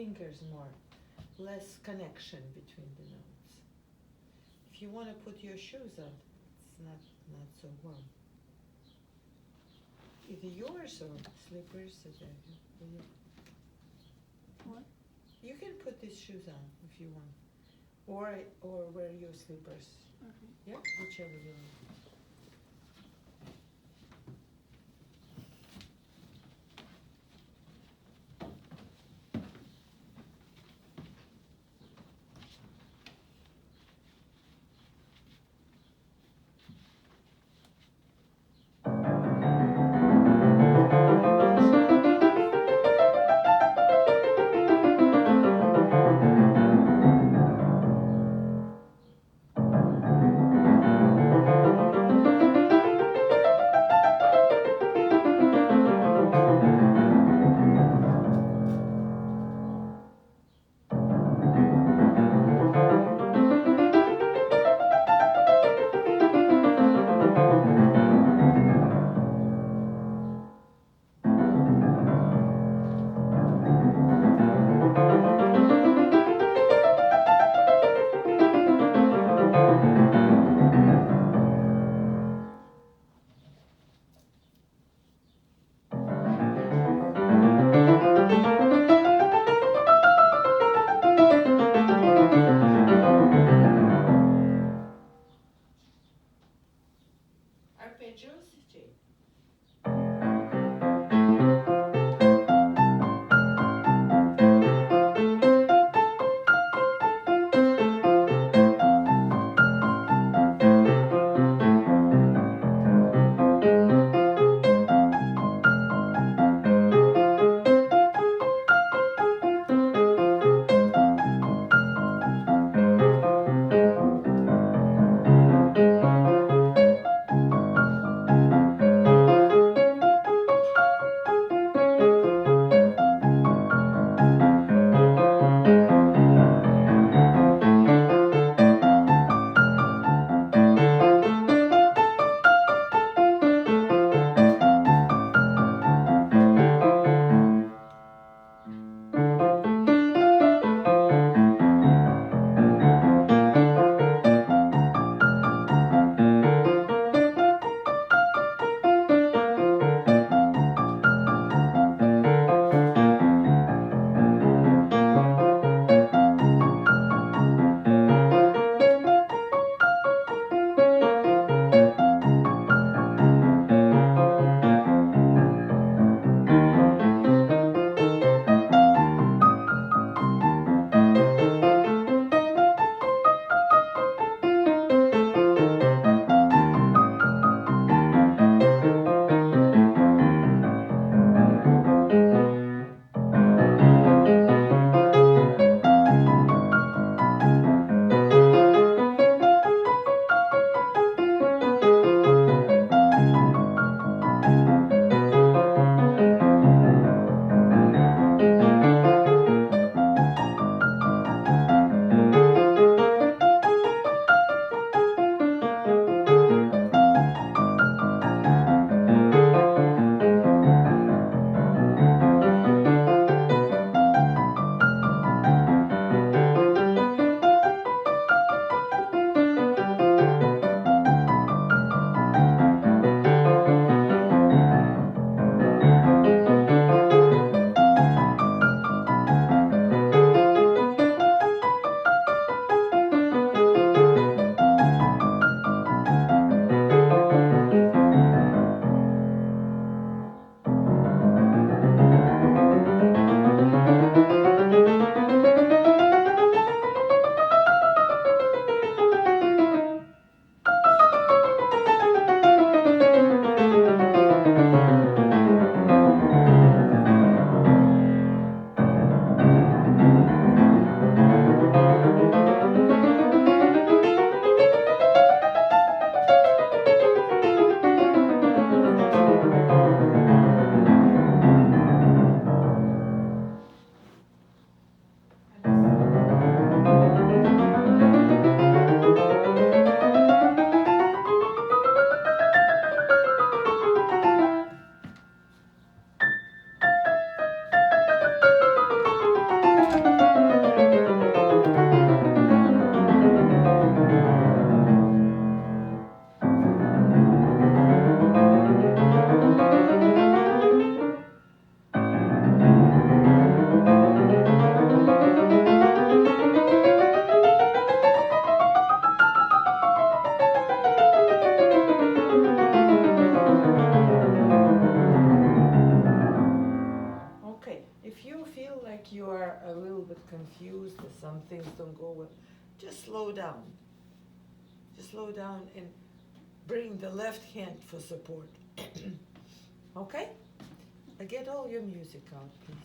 fingers more, less connection between the notes. If you want to put your shoes on, it's not so well. Either yours or slippers. What? You can put these shoes on if you want, or wear your slippers. Okay. Yeah, whichever you want. confused, or some things don't go well, just slow down. Just slow down and bring the left hand for support. Okay? Get all your music out, please.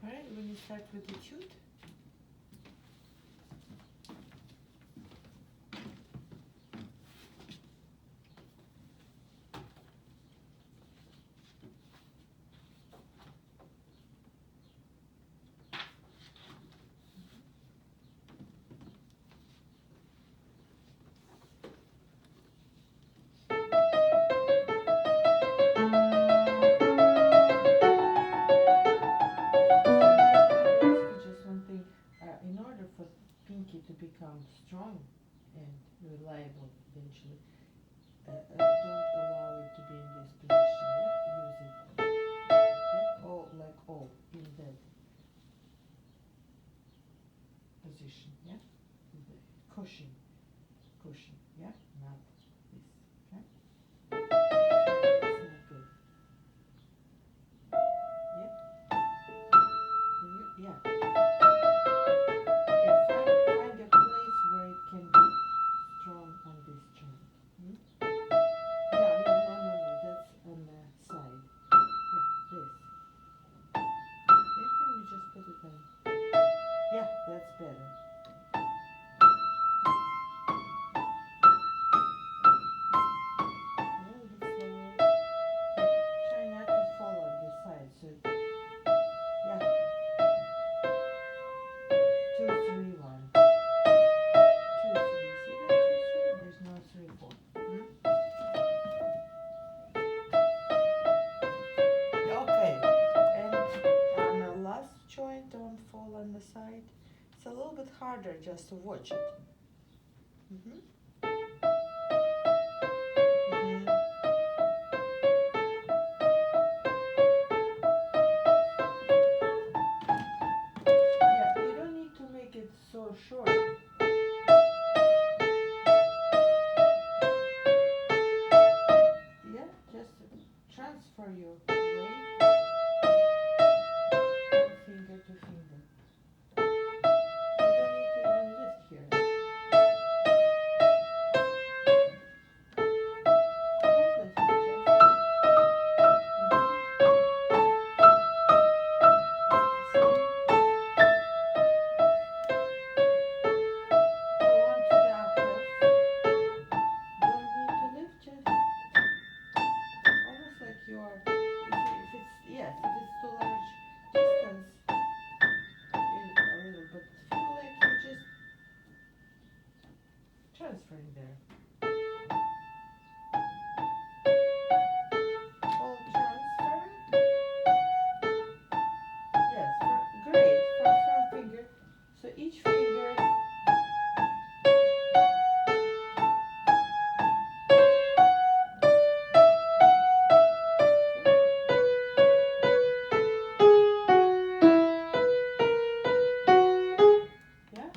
Alright, when you start with the tune. To become strong and reliable eventually, don't allow it to be in this position. Yeah? Use it. Yeah? All like all in that position. Yeah, cushion, yeah, not this. Okay, that's not good. Yeah, find a place where it can be strong on this joint. No, that's on the side. Yeah, this. Yeah, can you just put it on? Yeah, that's better. A little bit slower. Try not to fall on this side. So, yeah. 2, 3, 1. 2, 3. See that 2, 3? There's no 3, 4. Okay. And on the last joint, don't fall on the side. It's a little bit harder just to watch it. Yeah, you don't need to make it so short. Yeah, just transfer your weight from finger to finger. You don't need to even lift here. Don't lift your chest. Same. Go on to the octave. Don't need to lift, just almost like you are, if it's too large distance, a little, but feel like you're just transferring there. All transfer. Yes, great, from finger. So each finger. Yeah.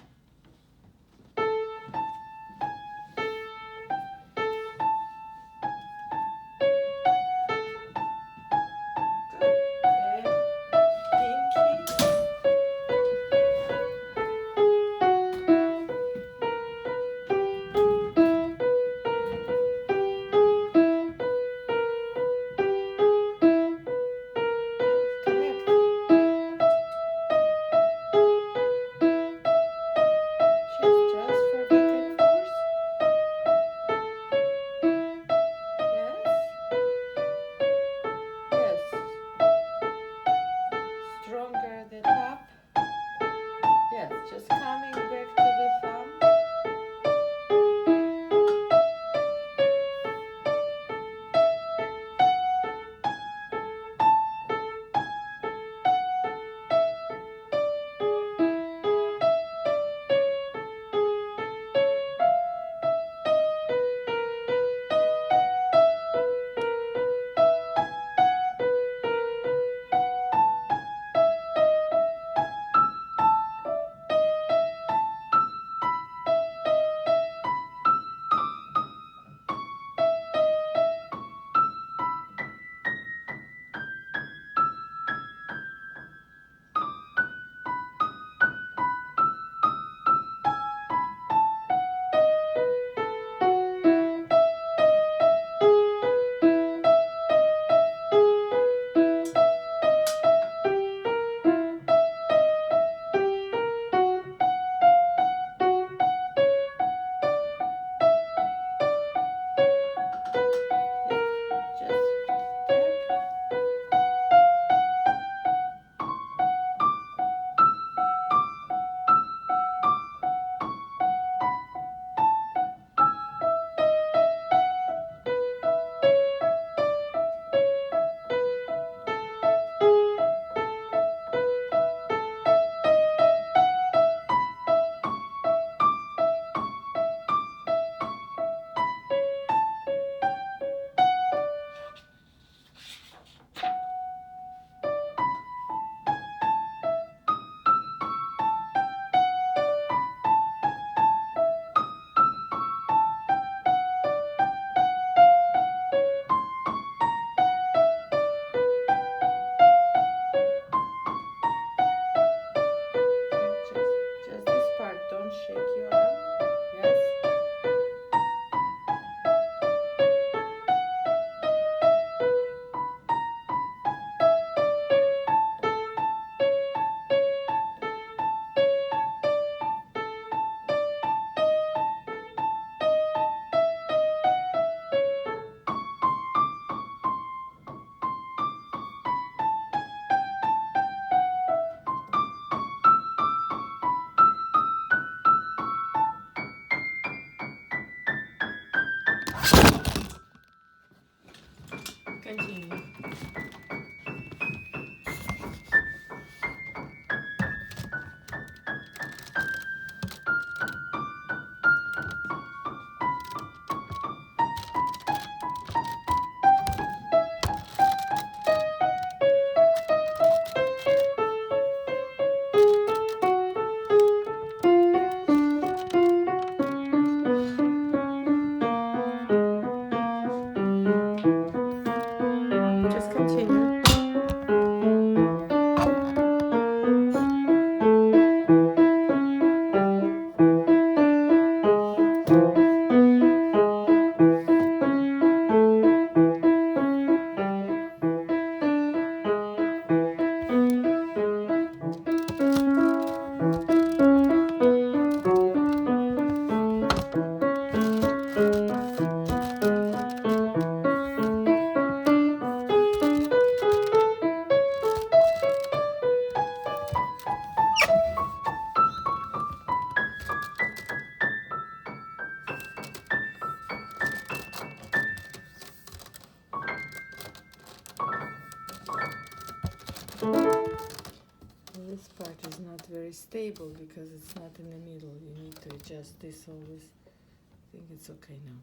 part is not very stable because it's not in the middle. You need to adjust this always. I think it's okay now.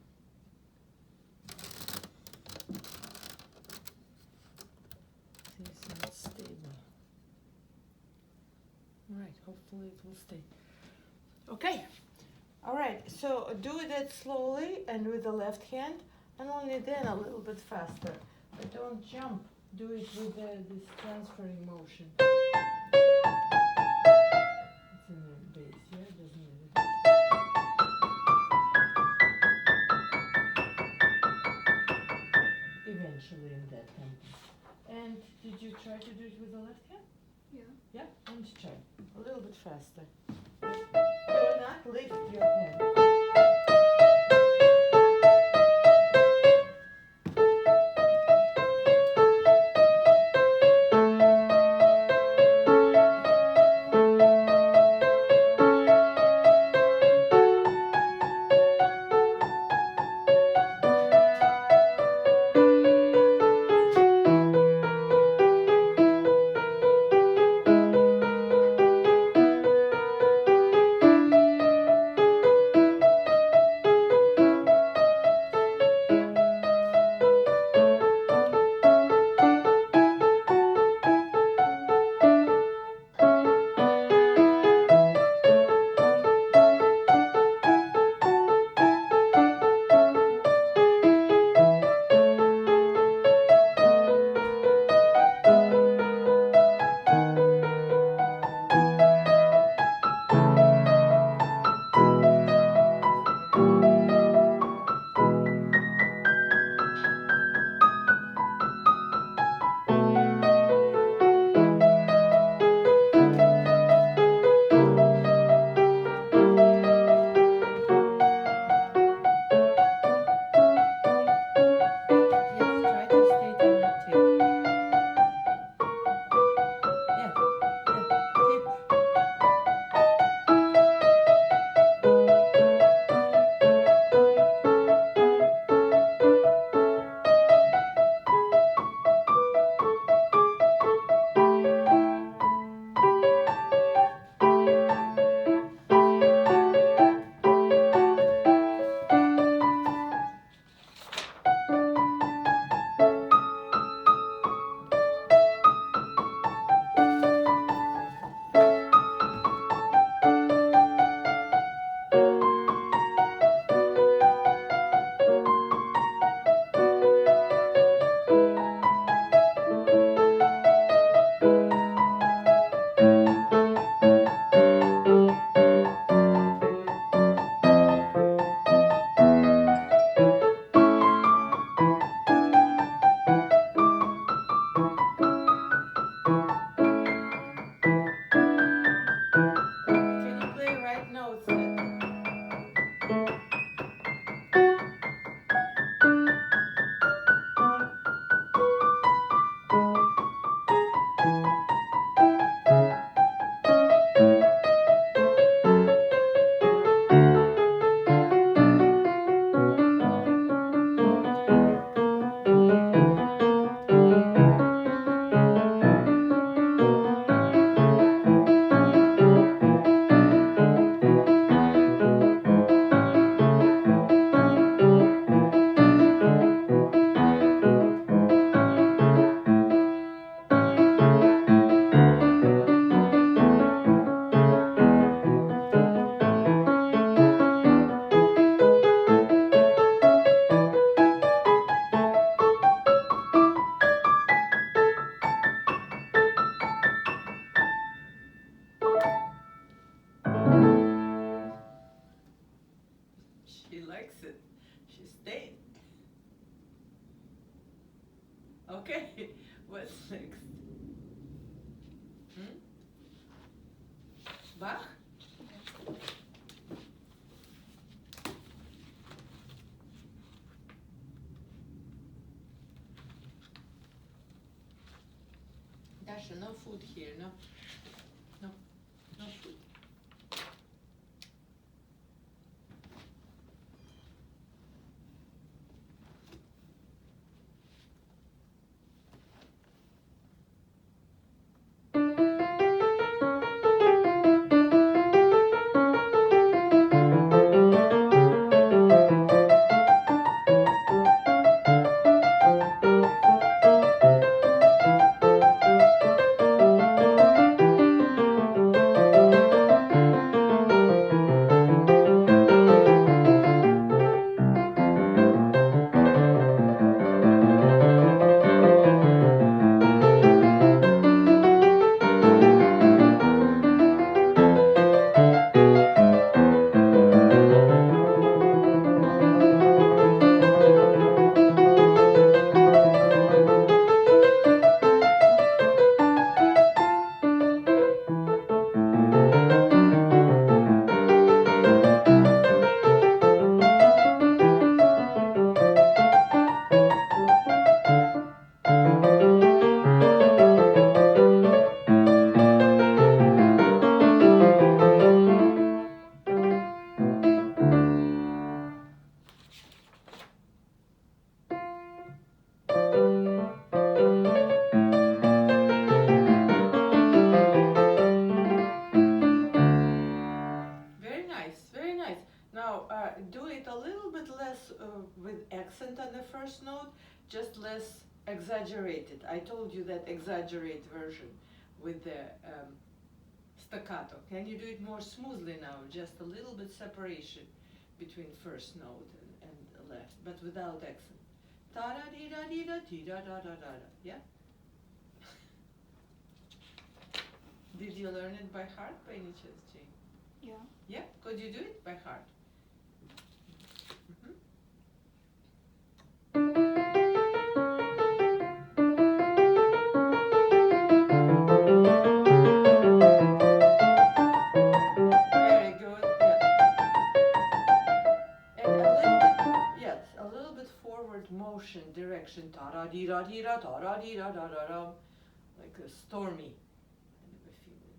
It's not stable. All right, hopefully it will stay. Okay. All right, so do that slowly and with the left hand, and only then a little bit faster. But don't jump. Do it with this transferring motion. It's in the bass, yeah? Doesn't it? Eventually in that tempo. And did you try to do it with the left hand? Yeah. Yeah? And try. A little bit faster. Do not lift your hand. Okay, what's next? Bach? Dasha, no food here, no. No, no food. less with accent on the first note, just less exaggerated. I told you that exaggerate version with the staccato. Can you do it more smoothly now? Just a little bit separation between first note and left, but without accent. Ta-da-dee-da-dee-da-dee-da-da-da-da. Yeah? Did you learn it by heart by any chance, Jane? Yeah. Yeah? Could you do it by heart? Very good. Yeah. And a little bit, yes, a little bit forward motion direction. Ta-da-dee-da-dee-da, ta-da-dee-da-da-da-da. Like a stormy kind of a feeling.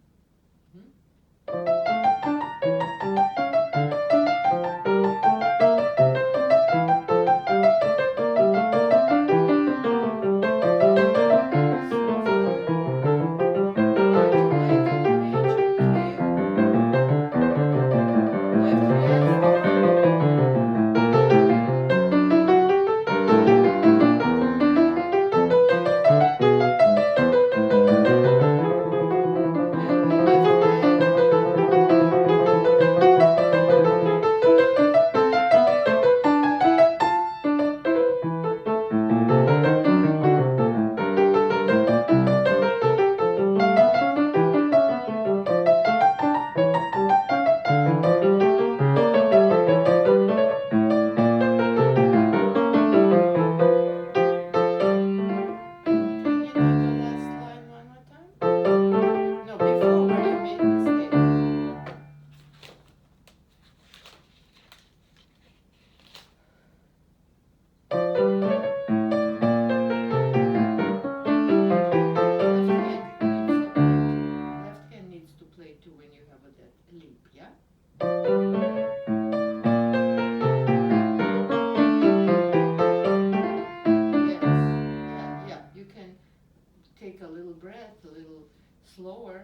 Slower,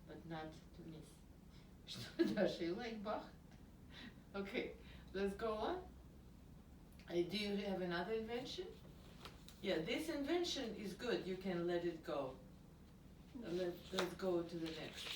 but not to miss. Does she like Bach? Okay, let's go on. Do you have another invention? Yeah, this invention is good. You can let it go. Let's go to the next.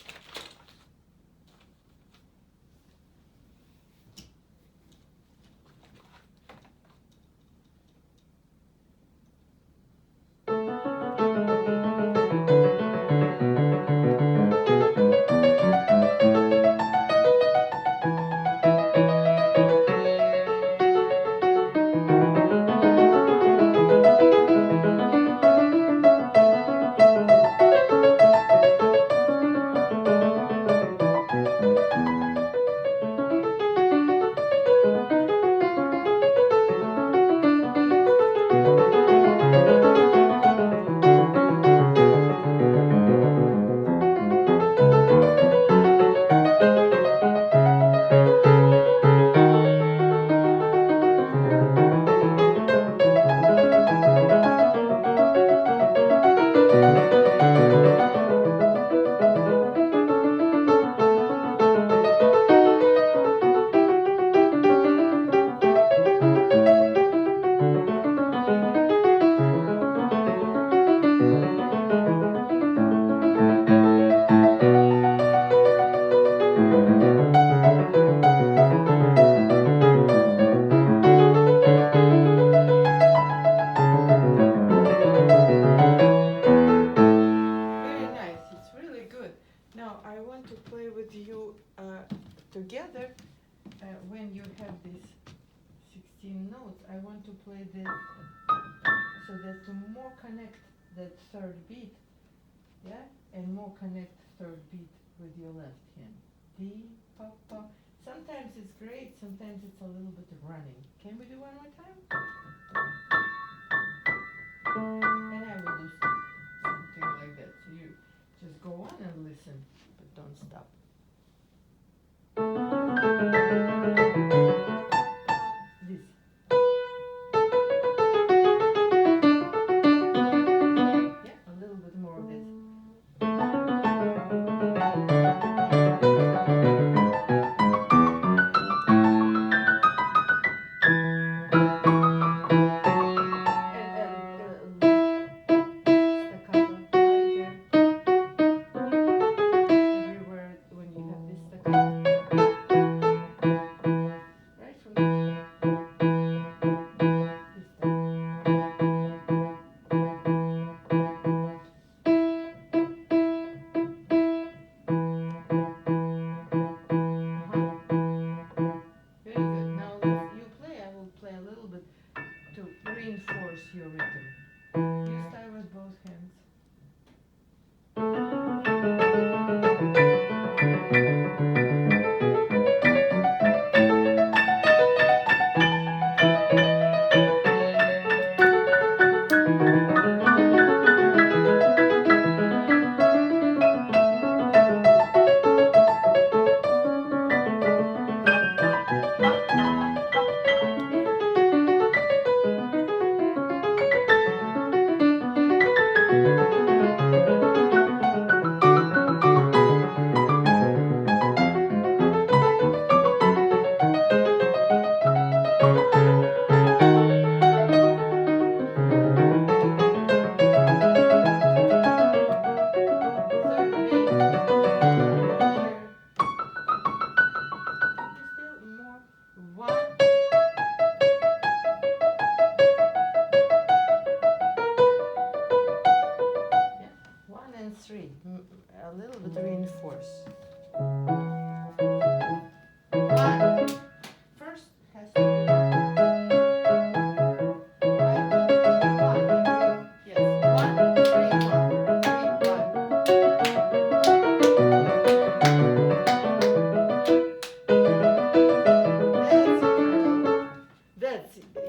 Together, when you have these 16 notes, I want to play this so that to more connect that third beat, yeah, and more connect third beat with your left hand. D, pa, pa. Sometimes it's great, sometimes it's a little bit running. Can we do one more time? And I will do something like that. So you just go on and listen, but don't stop. This. Yeah, a little bit more of this.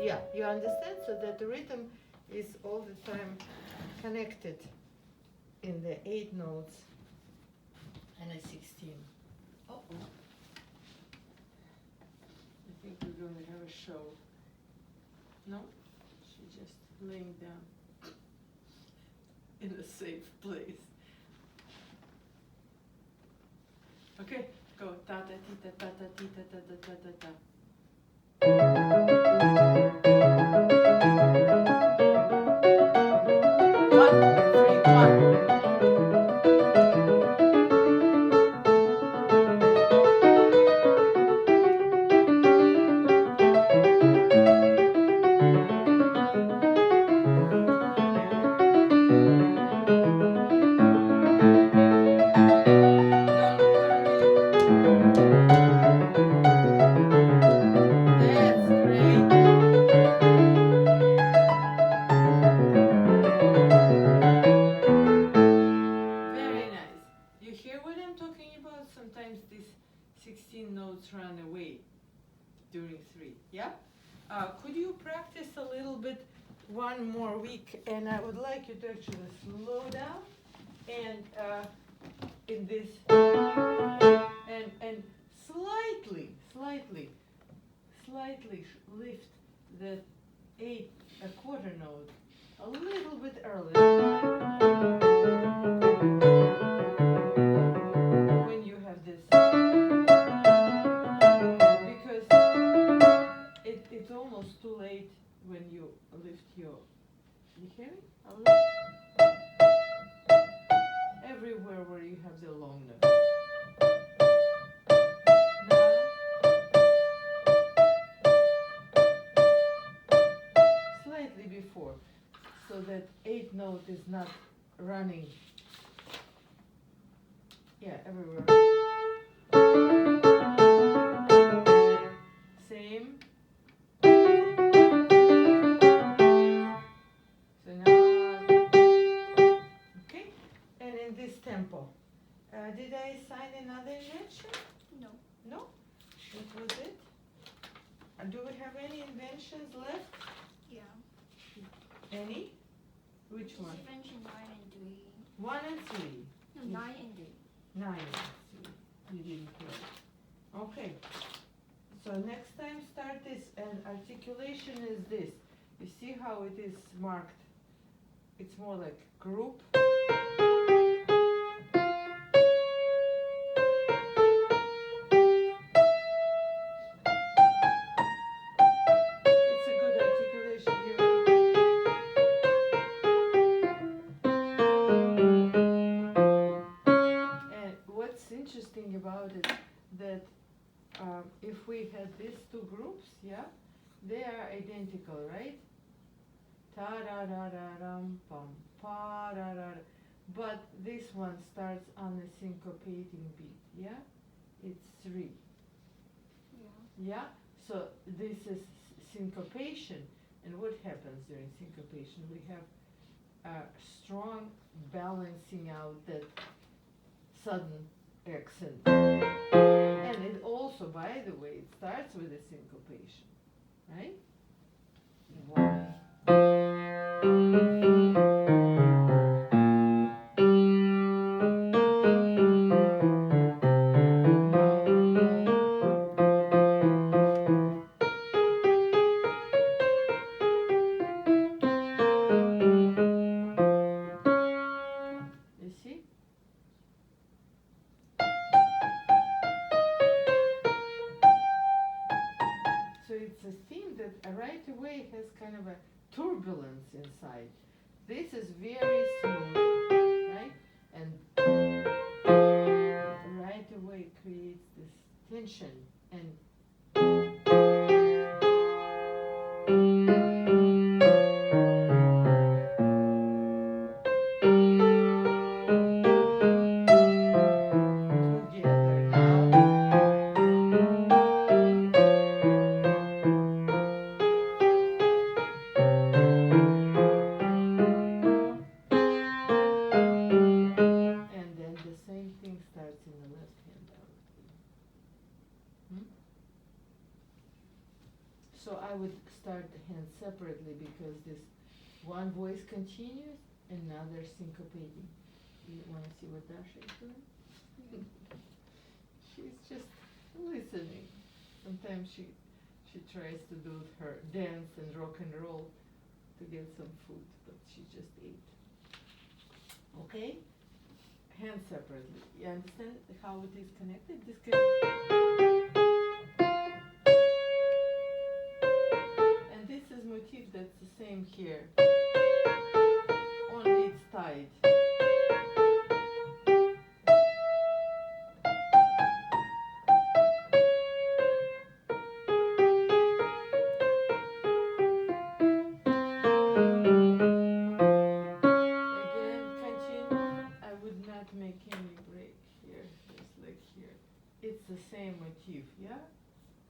yeah, you understand? So that the rhythm is all the time connected in the 8 notes and a 16. Uh-oh. I think we're going to have a show. No? She's just laying down in a safe place. Okay, go. Ta ta ti ta ta ta ti ta ta ta ta ta ta. One, three, one. Sometimes these 16 notes run away during 3, yeah? Could you practice a little bit one more week? And I would like you to actually slow down and in this, and slightly lift the 8 a quarter note a little bit earlier. It's almost too late when you lift you hear me? Everywhere where you have the long note. Slightly before, so that 8 note is not running. Yeah, everywhere. Same. So now, okay, and in this tempo. Did I assign another invention? No. No? That was it? Do we have any inventions left? Yeah. Any? Which one? Invention 9 and 3. 1 and 3. No, 9 and 3. 9 and 3. You didn't hear. Okay. So next time start this, and articulation is this. You see how it is marked? It's more like group. It's a good articulation here. And what's interesting about it, that if we had these 2 groups, yeah, they are identical, right? Ta-da-da-da-dum, pum, pa-da-da-da. But this one starts on a syncopating beat, yeah? It's 3. Yeah. Yeah? So this is syncopation. And what happens during syncopation? We have a strong balancing out that sudden accent. And it also, by the way, it starts with a syncopation, right? 1. You see? So it's a theme that right away has kind of a turbulence inside. This is very smooth, right? And right away creates this tension and together now. And then the same thing starts in the left hand out. start the hands separately because this one voice continues and another syncopating. You want to see what Dasha is doing? She's just listening. Sometimes she tries to do her dance and rock and roll to get some food, but she just ate. Okay? Hands separately. You understand how it is connected? This can. And this is motif that's the same here. Only it's tied. It's the same motif, yeah?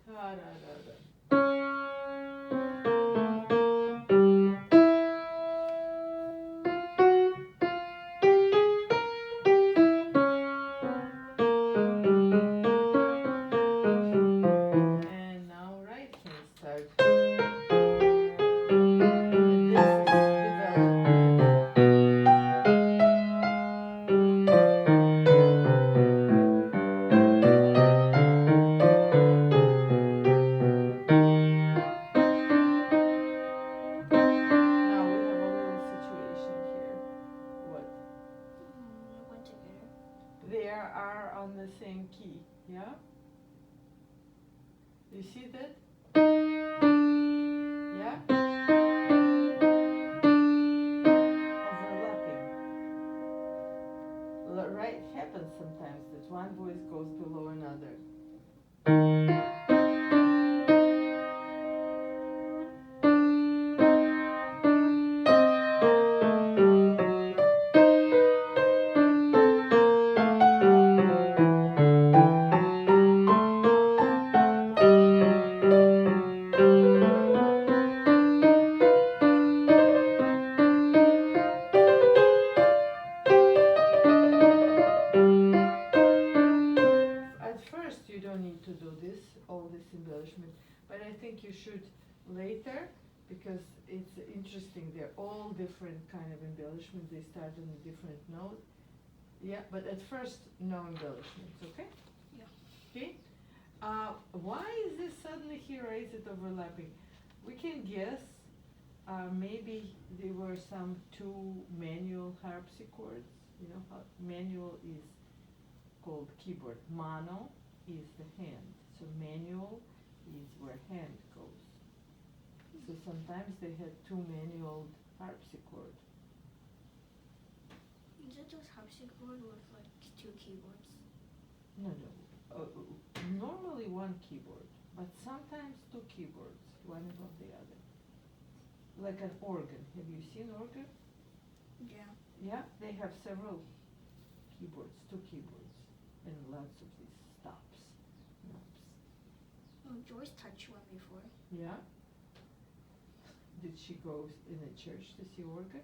Ta-da-da-da. And now right hand start. And this is development. On the same key, yeah? You see that? Yeah? Overlapping. Right, happens sometimes that one voice goes below another. To do this, all this embellishment, but I think you should later because it's interesting. They're all different kind of embellishment. They start on a different note. Yeah, but at first, no embellishments, okay? Yeah. Okay? Why is this suddenly here? Or is it overlapping? We can guess. Maybe there were some two manual harpsichords. You know how manual is called keyboard. Mano is the hand. So manual is where hand goes. So sometimes they had two manual harpsichord. Is it just harpsichord with like two keyboards? No. Normally one keyboard, but sometimes two keyboards, one above the other. Like an organ. Have you seen organ? Yeah. Yeah, they have several keyboards, two keyboards, and lots of these stops. Oh, Joyce touched one before. Yeah? Did she go in a church to see organ?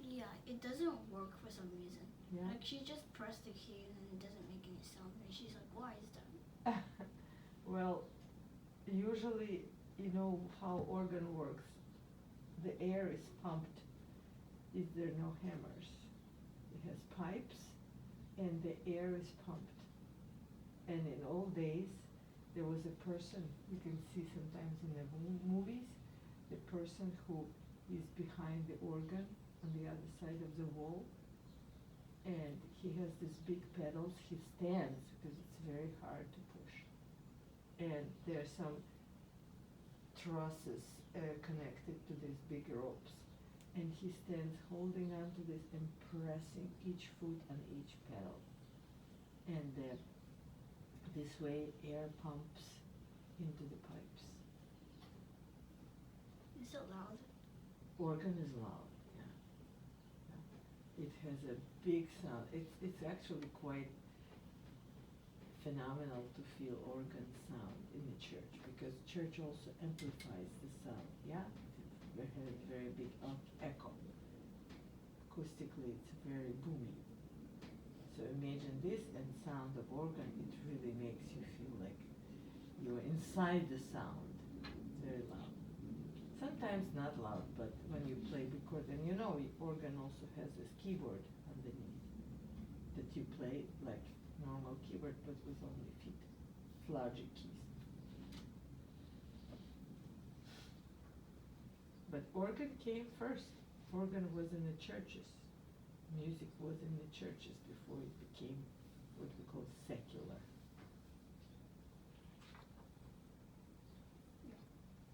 Yeah, it doesn't work for some reason. Yeah? Like she just pressed the key and it doesn't make any sound. And she's like, why is that? Well, usually, you know how organ works. The air is pumped if there are no hammers. It has pipes and the air is pumped. And in old days, there was a person, you can see sometimes in the movies, the person who is behind the organ on the other side of the wall, and he has these big pedals. He stands because it's very hard to push. And there are some trusses connected to these big ropes. And he stands holding on to this and pressing each foot on each pedal. And this way air pumps into the pipes. Is it loud? Organ is loud, yeah. It has a big sound. It's actually quite phenomenal to feel organ sound in the church because church also amplifies the sound, yeah? It has a very big echo. Acoustically, it's very booming. So imagine this and sound of organ, it really makes you feel like you're inside the sound. It's very loud. sometimes not loud, but when you play because, and you know, organ also has this keyboard underneath that you play like normal keyboard, but with only feet, flagy keys. But organ came first. Organ was in the churches. Music was in the churches before it became what we call secular.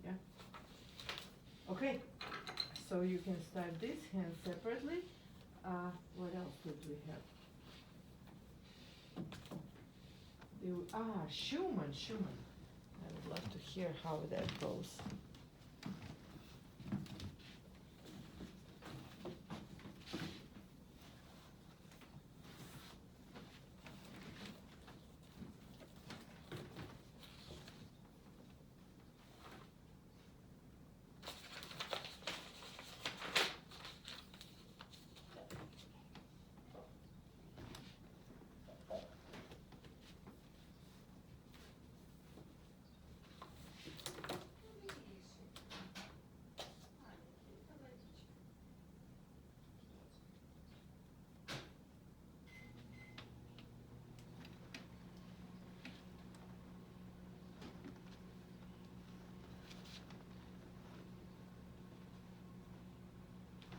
Yeah? Okay, so you can start this hand separately. What else did we have? Schumann. I would love to hear how that goes.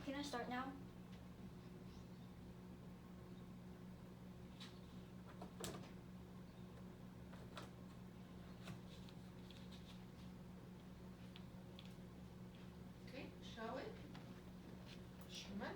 Can I start now? Okay, shall we? Schumann.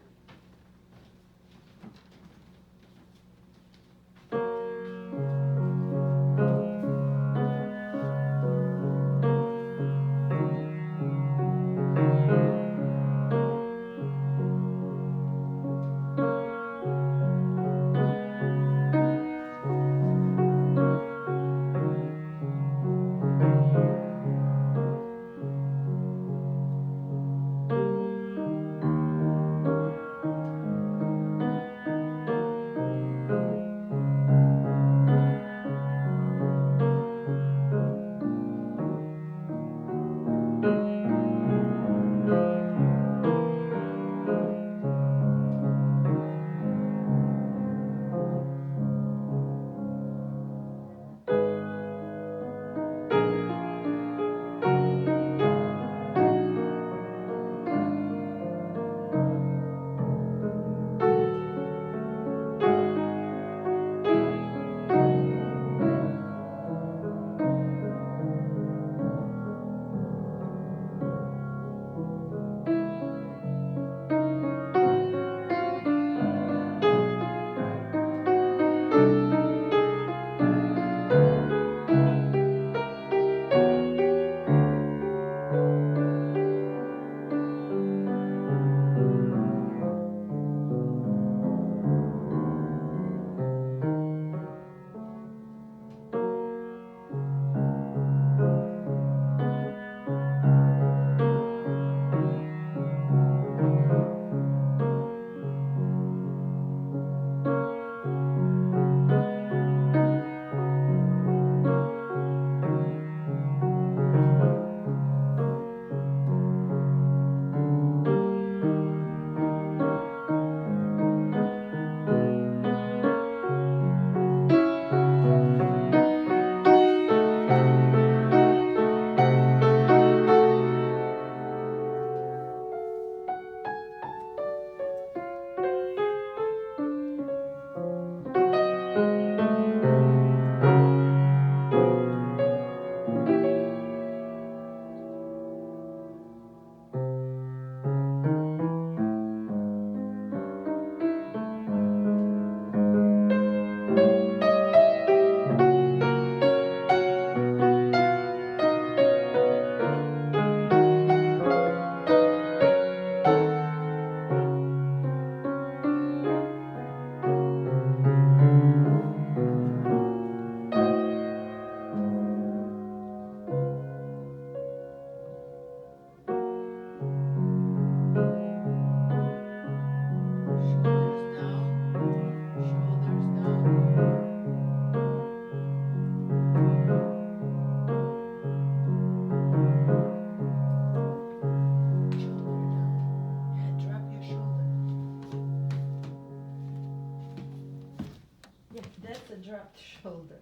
shoulder.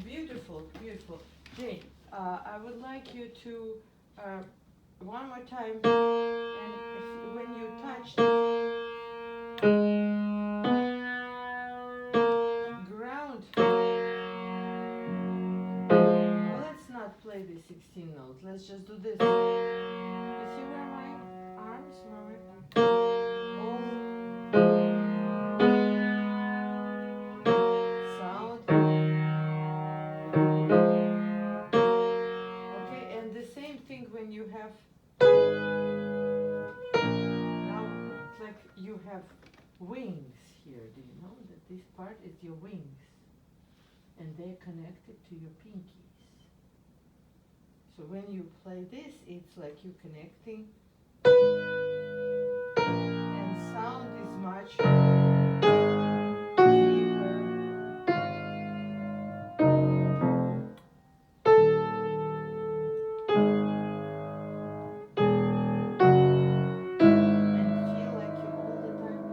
Beautiful, beautiful. Jane, I would like you to one more time, and when you touch it, ground. Well, let's not play the 16 notes. Let's just do this. You see where my arms, sound. Okay, and the same thing when you have. Now it's like you have wings here. Do you know that this part is your wings? And they're connected to your pinkies. So when you play this, it's like you're connecting, and sound is much deeper. And feel like you all the time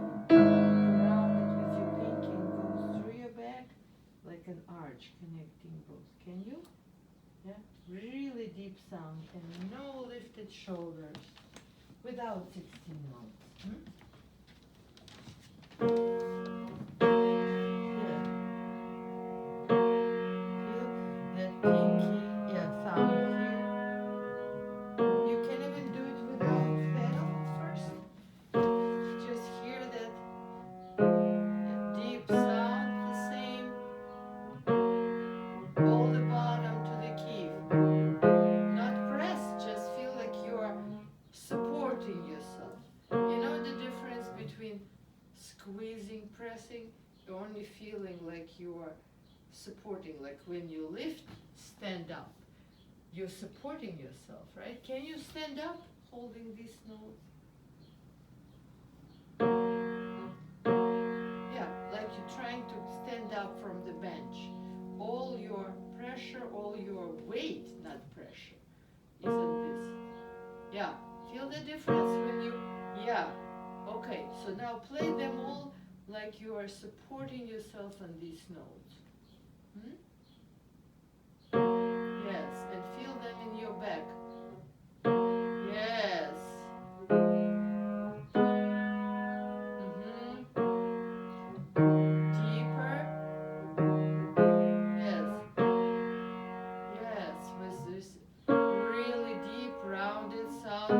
grounded with your pinky and goes through your back like an arch connecting both. Can you? Yeah? Really deep sound and no lifted shoulders without 16 notes. Yeah. Feel that pinky, thumb here. You can even do it without pedal first. Just hear that deep sound, the same. All the bottom to the key. Not press, just feel like you are supporting yourself. You know the difference between squeezing, pressing, only feeling like you are supporting, like when you lift, stand up. You're supporting yourself, right? Can you stand up holding these notes? Yeah, like you're trying to stand up from the bench. All your pressure, all your weight, not pressure, is on this. Yeah, feel the difference when you, yeah. Okay, so now play them all like you are supporting yourself on these notes. Yes, and feel them in your back. Yes. Deeper. Yes. Yes, with this really deep, rounded sound.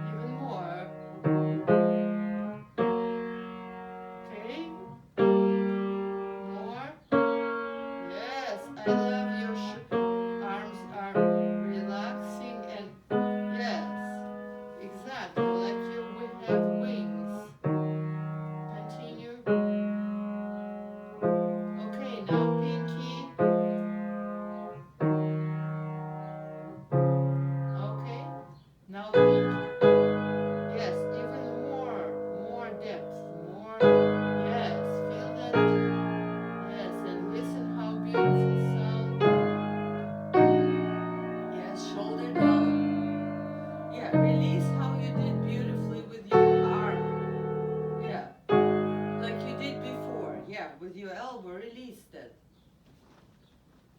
Even more. Okay. More. Yes, I love your arms are relaxing and yes, exactly like you will have wings. Continue. Okay, now pinky. Okay, now pinky. Yes, even more depth, more. Yes, feel that. Yes, and listen how beautiful sound. Yes, shoulder down. Yeah, release how you did beautifully with your arm. Yeah, like you did before. Yeah, with your elbow, release that.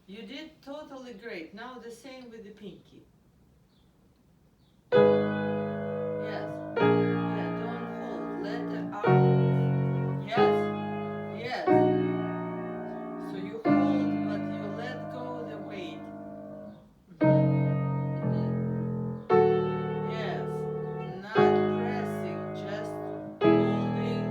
You did totally great. Now the same with the pinky. Yes. Yeah, don't hold. Let the arm move. Yes. Yes. So you hold, but you let go the weight. Yes. Not pressing, just holding.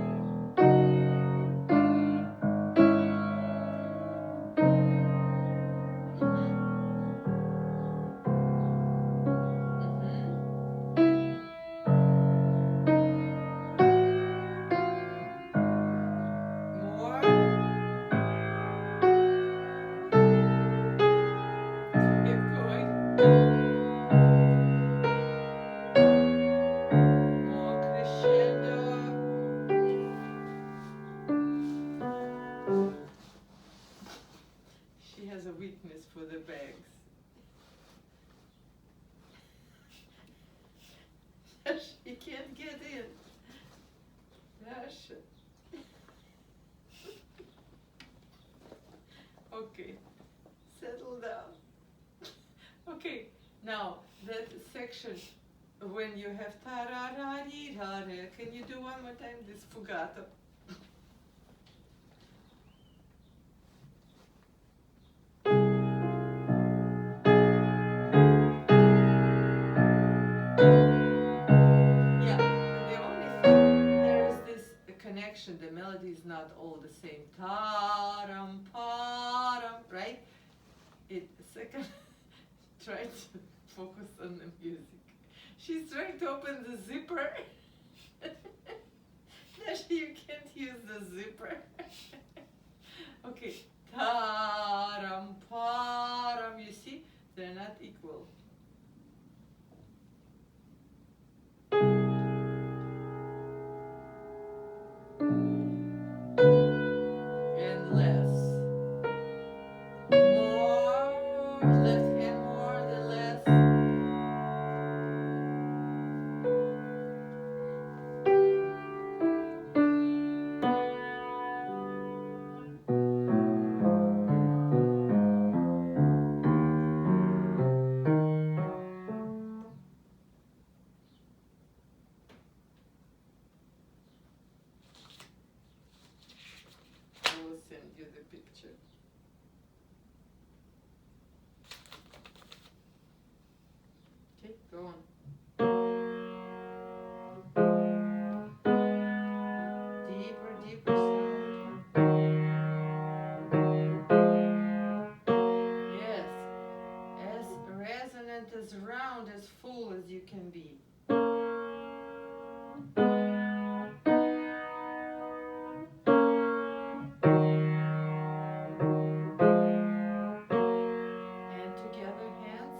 More. Keep going. More crescendo. She has a weakness for the bags. She can't get in. Dasha. Okay, settle down. Okay, now that section when you have ta-ra-ra-dee-ra-ra, can you do one more time this fugato? Yeah, the only thing, there is this connection, the melody is not all the same. Ta-ram, pa-ram, right? Second, try to focus on the music. She's trying to open the zipper. You can't use the zipper. Okay, ta-ram, pa-ram, you see? They're not equal. And less. More, left hand more, the less. I will send you the picture. Okay, go on. Deeper, deeper sound. Yes, as resonant, as round, as full as you can be. And together, hands.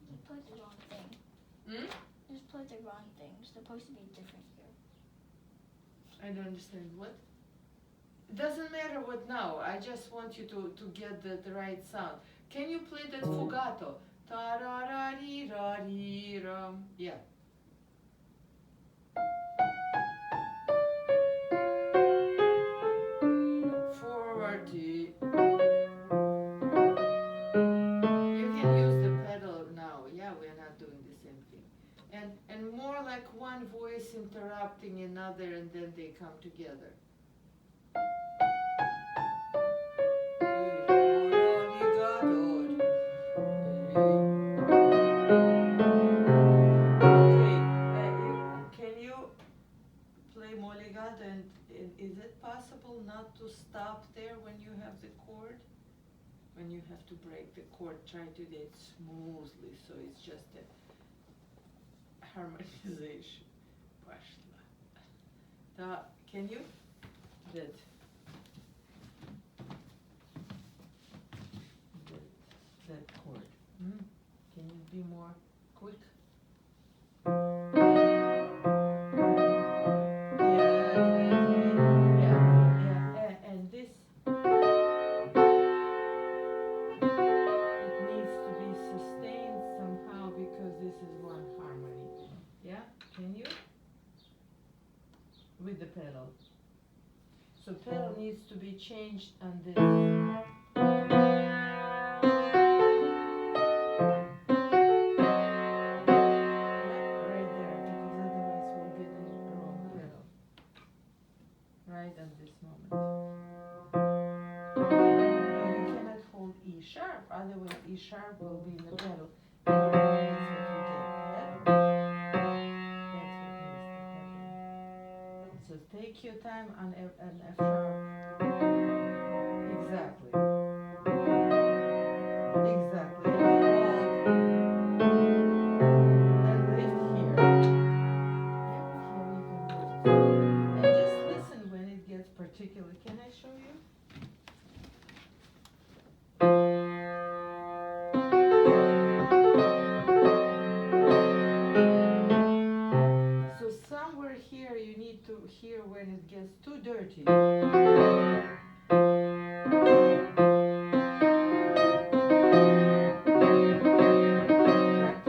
You played the wrong thing. Hmm? You just played the wrong thing. It's supposed to be different here. I don't understand what. It doesn't matter what now. I just want you to get the right sound. Can you play that fugato? Ta-ra-ra-dee-ra-dee-ram. Yeah. Forward. You can use the pedal now. Yeah, we're not doing the same thing. And more like one voice interrupting another, and then they come together. Okay, can you play Moligado, and is it possible not to stop there when you have the chord? When you have to break the chord, try to do it smoothly, so it's just a harmonization. Пошла. Can you? That chord. Can you be more quick? Yeah, and this, it needs to be sustained somehow because this is one harmony. Yeah, can you? With the pedal. So pedal needs to be changed on this. Right at this moment. Now you cannot hold E sharp, otherwise E sharp will be in the pedal. That's what you get. So take your time on an F sharp. Exactly. Exactly. And lift here. Yeah, here you can lift. And just listen when it gets particular. Can I show you? need to hear when it gets too dirty. Practice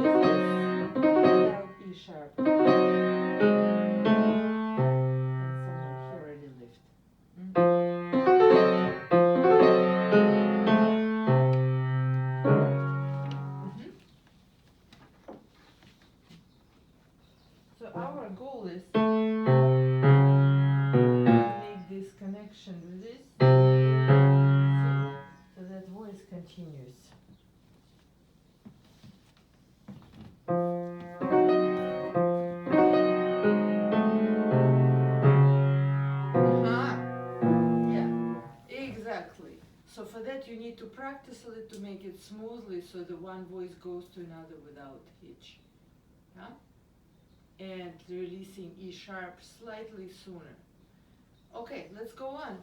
this without E sharp. And somewhere here already lift. So our goal is to make this connection with this, so that voice continues. Yeah, exactly. So for that you need to practice a little to make it smoothly, so the one voice goes to another without hitch. Yeah? And releasing E sharp slightly sooner. Okay, let's go on.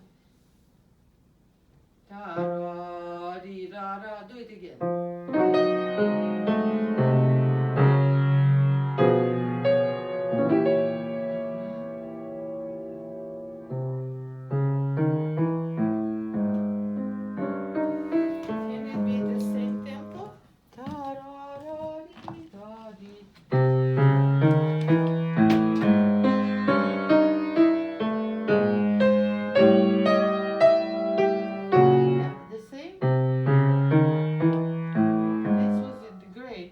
Da ra di da da. Do it again. Can it be the same tempo? Da ra ra di da di. Yeah, the same. This was great.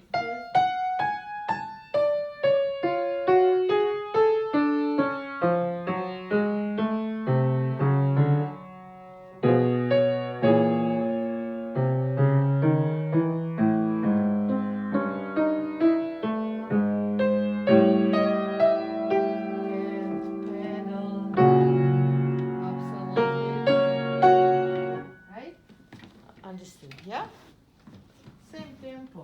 And pedal. Absolutely. Right? Understood, yeah? Same tempo.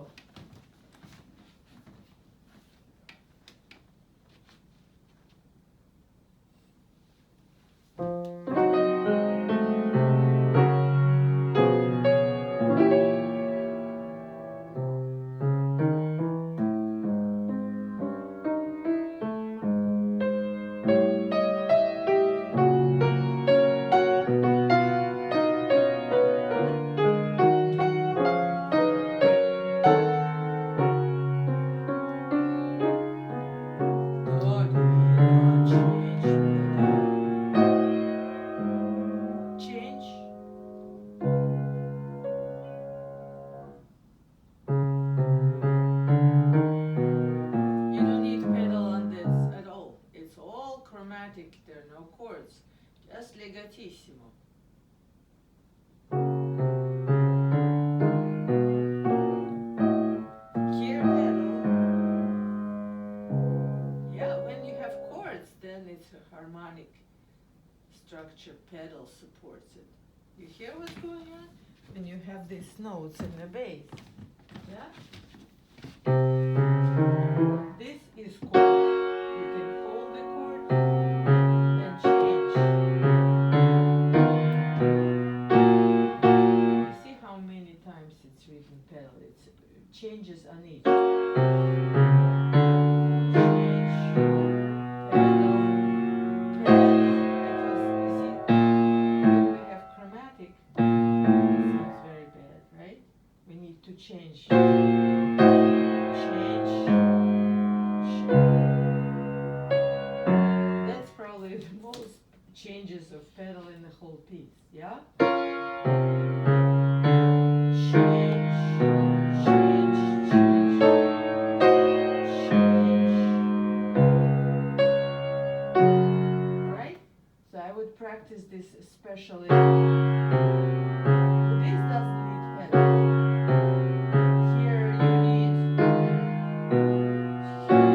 Change. You don't need pedal on this at all. It's all chromatic. There are no chords. Just legatissimo. Here pedal. Yeah, when you have chords, then it's a harmonic structure. Pedal supports it. You hear what's going on? When you have these notes in the bass. Yeah? This is chord. You can hold the chord and change. You see how many times it's written pedal? It changes on each. Change, pedal, because you see, when we have chromatic, it sounds very bad, right? We need to change. That's probably the most changes of pedal in the whole piece, yeah? Alright? So I would practice this especially. This doesn't need pedal. Here you need fine.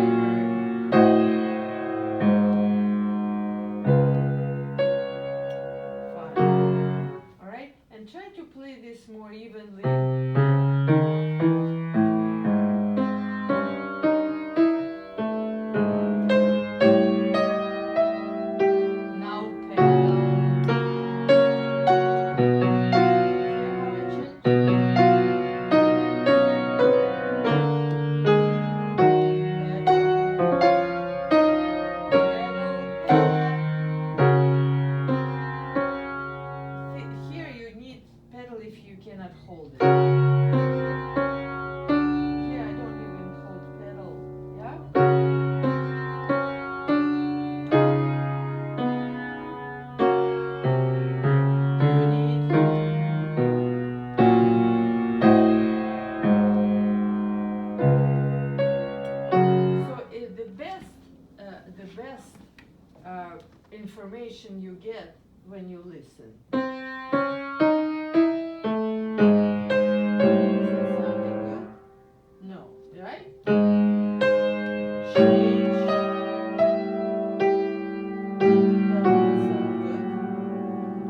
Alright? And try to play this more evenly. Now pedal. information you get when you listen. No, right? Change. Doesn't sound good.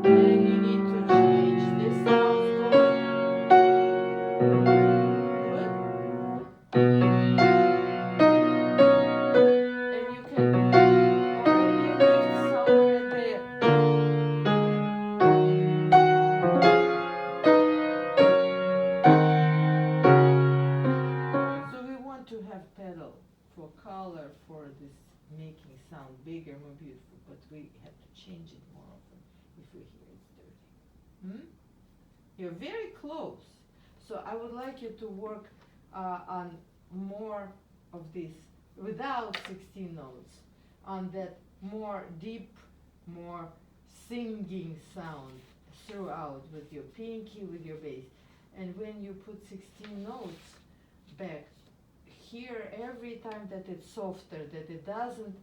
Then you need to change. This sounds good. Good. And you can already lift somewhere there. So we want to have pedal for color, for this making sound bigger, more beautiful, but we have to change it more often if we hear it's dirty. You're very close. So I would like you to work on more of this without 16 notes, on that more deep, more singing sound throughout with your pinky, with your bass. And when you put 16 notes back, hear every time that it's softer, that it doesn't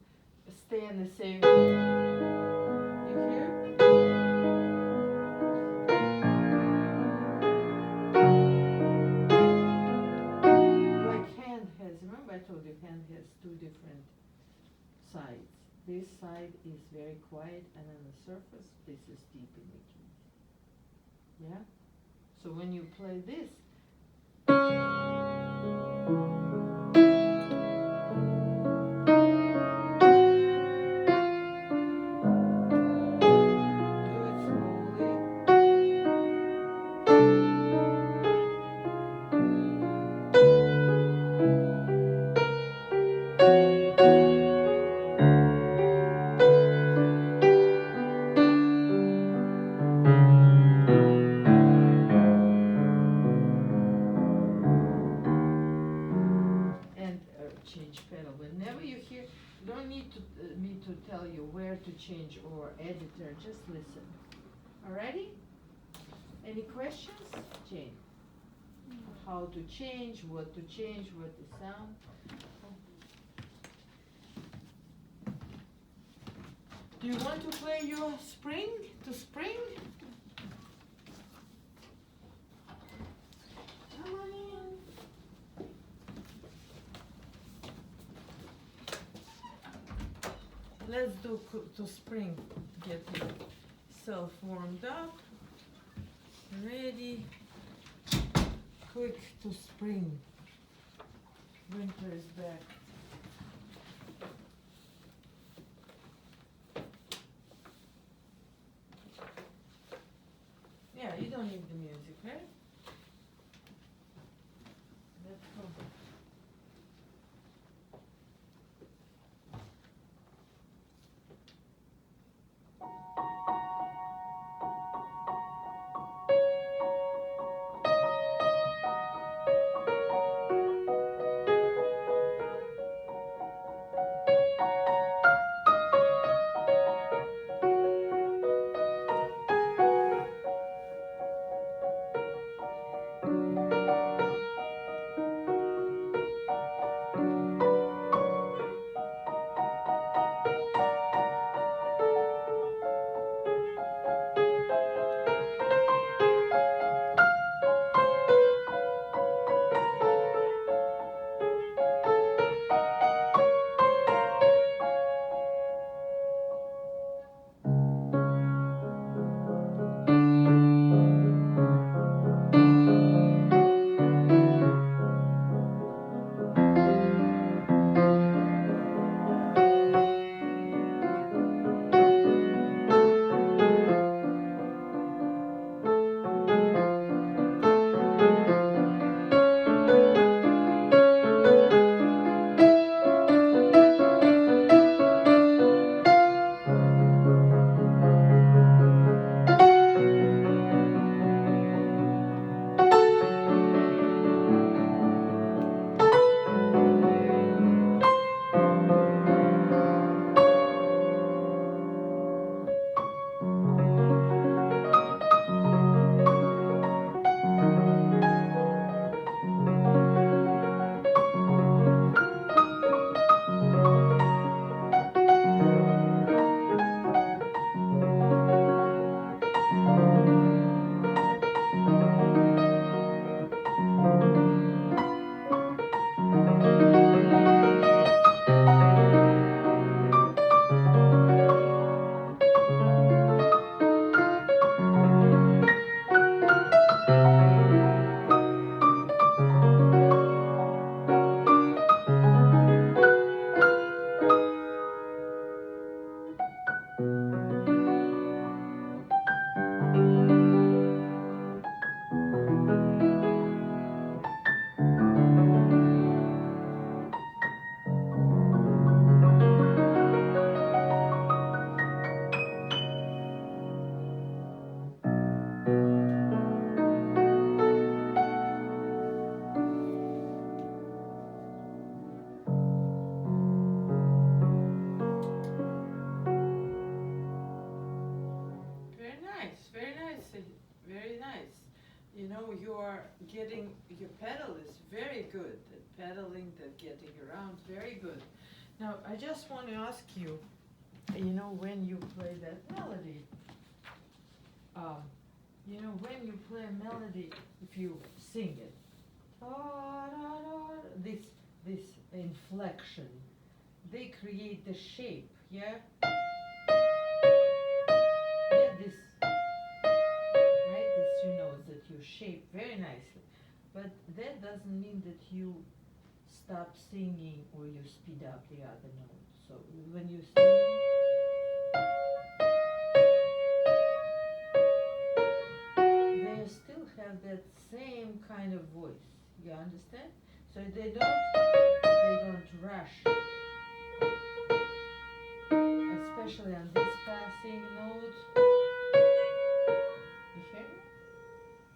stay in the same. You hear? Like hand has, remember I told you hand has two different sides. This side is very quiet, and on the surface, this is deep in the keys. Yeah? So when you play this, do it slowly. And change pedal. Whenever you hear, you don't need to me to tell you where to change or editor, just listen. Alrighty? Any questions? Jane? How to change, what to sound? Do you want to play your spring to spring? Come on in. Let's do to spring. Get yourself warmed up. Ready. Quick to spring. Winter is back. Yeah, you don't need the music, right? Let's go. Very nice, very nice, very nice. You know, you are getting, your pedal is very good. The pedaling, the getting around, very good. Now, I just want to ask you, you know, when you play that melody, you know, when you play a melody, if you sing it, this inflection, they create the shape, yeah? Yeah, this, right, these two notes that you shape very nicely. But that doesn't mean that you stop singing or you speed up the other notes. So when you sing, they still have that same kind of voice. You understand? So they don't rush. Especially on this passing note. You hear me?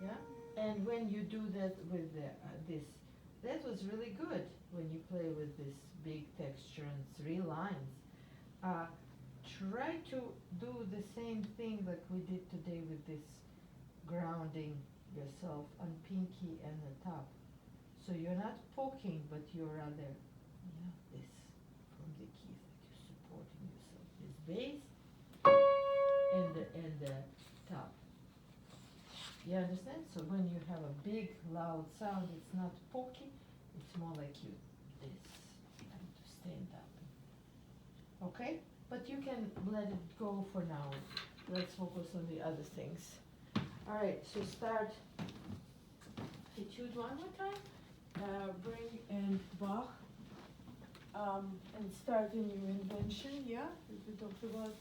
Yeah? And when you do that with this, that was really good when you play with this big texture and 3 lines. Try to do the same thing like we did today with this grounding yourself on pinky and the top. So you're not poking, but you're rather, this from the keys, like you're supporting yourself. This bass and the top. You understand? So when you have a big, loud sound, it's not poky, it's more like you, this, and to stand up. Okay? But you can let it go for now. Let's focus on the other things. All right, so start etude one more time. Bring in Bach, and start a new invention, yeah, as we talked about.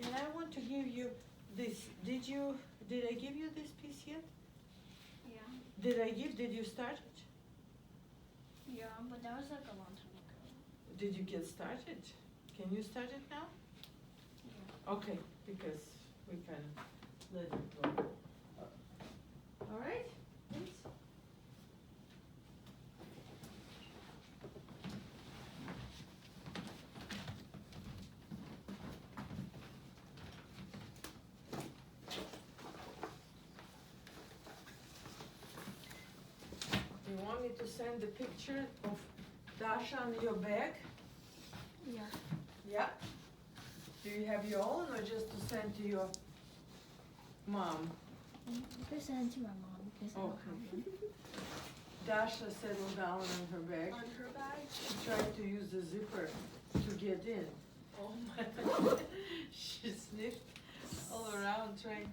And I want to give you this. Did I give you this piece yet? Yeah. Did you start it? Yeah, but that was like a long time ago. Did you get started? Can you start it now? Yeah. Okay, because we can let it go. All right, please. You want me to send the picture of Dasha on your bag? Yeah. Yeah? Do you have your own or just to send to your mom? You can send it to my mom because I don't have one. Dasha settled down on her bag. On her bag? She tried to use the zipper to get in. Oh my, she sniffed all around trying